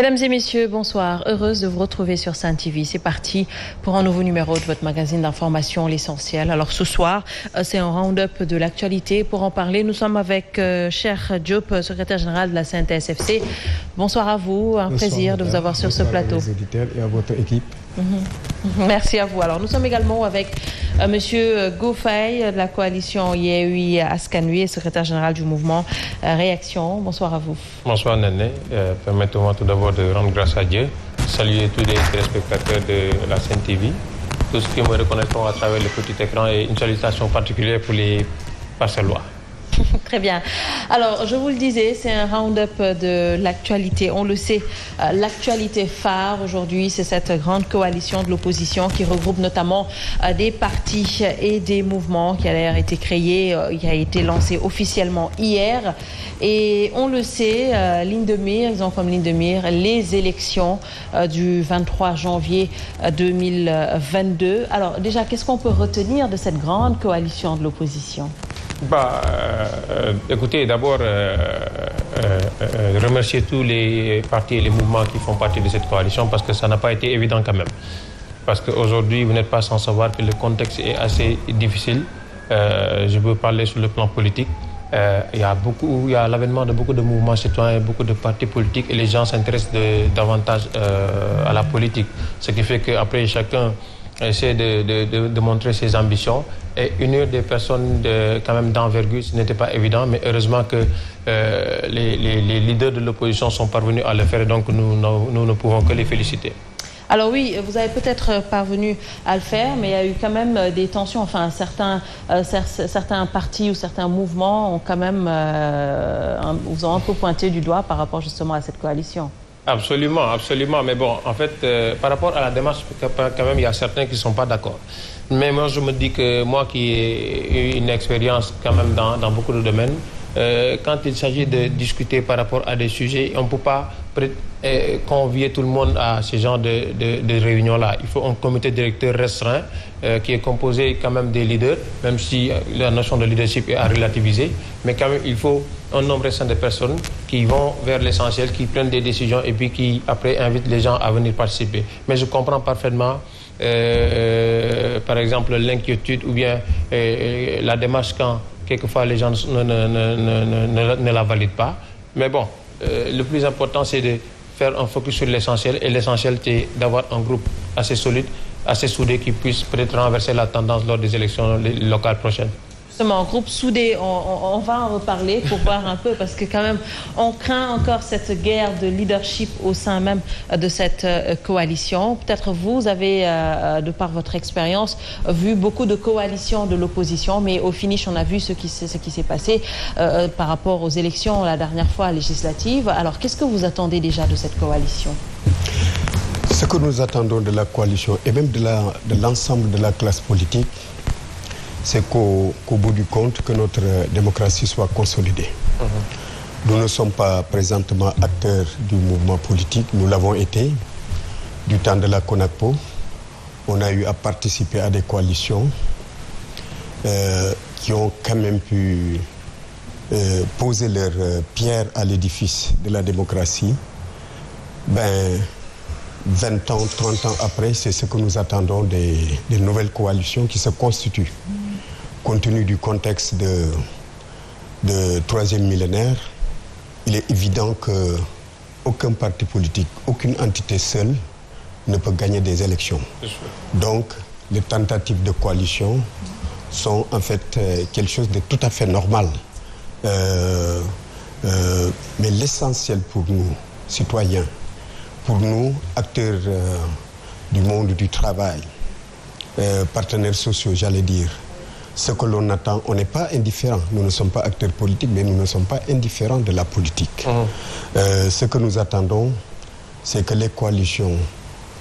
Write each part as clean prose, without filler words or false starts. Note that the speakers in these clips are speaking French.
Mesdames et messieurs, bonsoir. Heureuse de vous retrouver sur Sen TV. C'est parti pour un nouveau numéro de votre magazine d'information, L'Essentiel. Alors ce soir, c'est un round-up de l'actualité. Pour en parler, nous sommes avec Cheikh Diop, secrétaire général de la CNTS-FC. Bonsoir à vous. Un plaisir de vous avoir sur ce plateau. Bonsoir aux auditeurs et à votre équipe. Merci à vous. Alors nous sommes également avec Monsieur Goufaye de la coalition Yewwi Askan Wi, secrétaire général du mouvement Réaction. Bonsoir à vous. Bonsoir Néné. Permettez-moi tout d'abord de rendre grâce à Dieu, saluer tous les téléspectateurs de la Sen TV, tous ceux qui me reconnaîtront à travers le petit écran et une salutation particulière pour les Parcellois. Très bien. Alors, je vous le disais, c'est un round-up de l'actualité. On le sait, l'actualité phare aujourd'hui, c'est cette grande coalition de l'opposition qui regroupe notamment des partis et des mouvements qui a d'ailleurs été créé, qui a été lancé officiellement hier. Et on le sait, ligne de mire, ils ont comme ligne de mire les élections du 23 janvier 2022. Alors déjà, qu'est-ce qu'on peut retenir de cette grande coalition de l'opposition ? Écoutez, d'abord, remercier tous les partis et les mouvements qui font partie de cette coalition parce que ça n'a pas été évident quand même. Parce qu'aujourd'hui, vous n'êtes pas sans savoir que le contexte est assez difficile. Je veux parler sur le plan politique. Il y a l'avènement de beaucoup de mouvements citoyens, beaucoup de partis politiques et les gens s'intéressent davantage à la politique. Ce qui fait qu'après, chacun essaie de montrer ses ambitions et unir des personnes quand même d'envergure, ce n'était pas évident, mais heureusement que les leaders de l'opposition sont parvenus à le faire et donc nous ne pouvons que les féliciter. Alors oui, vous avez peut-être parvenu à le faire, mais il y a eu quand même des tensions. Enfin, certains partis ou certains mouvements ont quand même vous ont un peu pointé du doigt par rapport justement à cette coalition. Absolument, absolument. Mais bon, en fait, par rapport à la démarche, quand même, il y a certains qui ne sont pas d'accord. Mais moi, je me dis que moi qui ai eu une expérience quand même dans beaucoup de domaines, quand il s'agit de discuter par rapport à des sujets, on ne peut pas convier tout le monde à ce genre de réunions-là. Il faut un comité directeur restreint qui est composé quand même des leaders, même si la notion de leadership est à relativiser. Mais quand même, il faut un nombre restreint de personnes qui vont vers l'essentiel, qui prennent des décisions et puis qui, après, invitent les gens à venir participer. Mais je comprends parfaitement, par exemple, l'inquiétude ou bien la démarche quand quelquefois les gens ne la valident pas. Mais bon, le plus important, c'est de faire un focus sur l'essentiel. Et l'essentiel, c'est d'avoir un groupe assez solide, assez soudé, qui puisse peut-être renverser la tendance lors des élections locales prochaines. Justement, groupe soudé, on va en reparler pour voir un peu, parce que quand même, on craint encore cette guerre de leadership au sein même de cette coalition. Peut-être vous avez, de par votre expérience, vu beaucoup de coalitions de l'opposition, mais au finish, on a vu ce qui s'est passé par rapport aux élections la dernière fois législatives. Alors, qu'est-ce que vous attendez déjà de cette coalition ? Ce que nous attendons de la coalition et même de l'ensemble de la classe politique, c'est qu'au bout du compte, que notre démocratie soit consolidée. Nous ne sommes pas présentement acteurs du mouvement politique, nous l'avons été du temps de la CONACPO. On a eu à participer à des coalitions qui ont quand même pu poser leur pierre à l'édifice de la démocratie. 20 ans, 30 ans après, c'est ce que nous attendons des nouvelles coalitions qui se constituent. Compte tenu du contexte de troisième millénaire, il est évident qu'aucun parti politique, aucune entité seule ne peut gagner des élections. Donc, les tentatives de coalition sont en fait quelque chose de tout à fait normal. Mais l'essentiel pour nous, citoyens, pour nous, acteurs du monde du travail, partenaires sociaux, j'allais dire, ce que l'on attend, on n'est pas indifférents. Nous ne sommes pas acteurs politiques, mais nous ne sommes pas indifférents de la politique. Ce que nous attendons, c'est que les coalitions,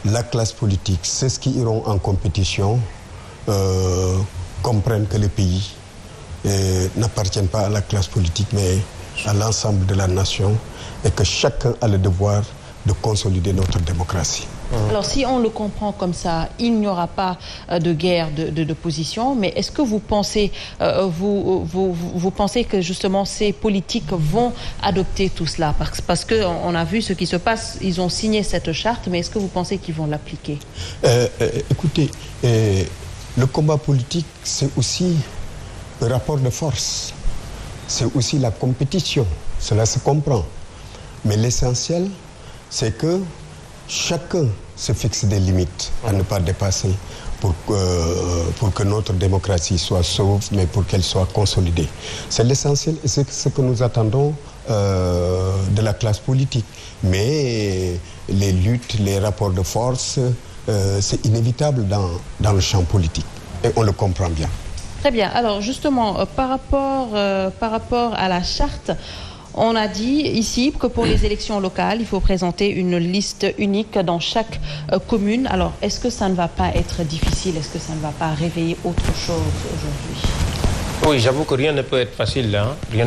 la classe politique, ceux qui iront en compétition, comprennent que le pays n'appartient pas à la classe politique, mais à l'ensemble de la nation, et que chacun a le devoir de consolider notre démocratie. Alors, si on le comprend comme ça, il n'y aura pas de guerre de position, mais est-ce que vous pensez, vous pensez que justement ces politiques vont adopter tout cela? Parce qu'on a vu ce qui se passe, ils ont signé cette charte, mais est-ce que vous pensez qu'ils vont l'appliquer? Écoutez, le combat politique, c'est aussi le rapport de force, c'est aussi la compétition, cela se comprend. Mais l'essentiel, c'est que chacun se fixe des limites à ne pas dépasser pour que notre démocratie soit sauve, mais pour qu'elle soit consolidée. C'est l'essentiel et c'est ce que nous attendons de la classe politique. Mais les luttes, les rapports de force, c'est inévitable dans le champ politique. Et on le comprend bien. Très bien. Alors justement, par rapport à la charte, on a dit ici que pour les élections locales, il faut présenter une liste unique dans chaque commune. Alors, est-ce que ça ne va pas être difficile? Est-ce que ça ne va pas réveiller autre chose aujourd'hui? Oui, j'avoue que rien ne peut être facile. Hein. Rien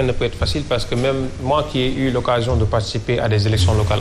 ne peut être facile parce que même moi qui ai eu l'occasion de participer à des élections locales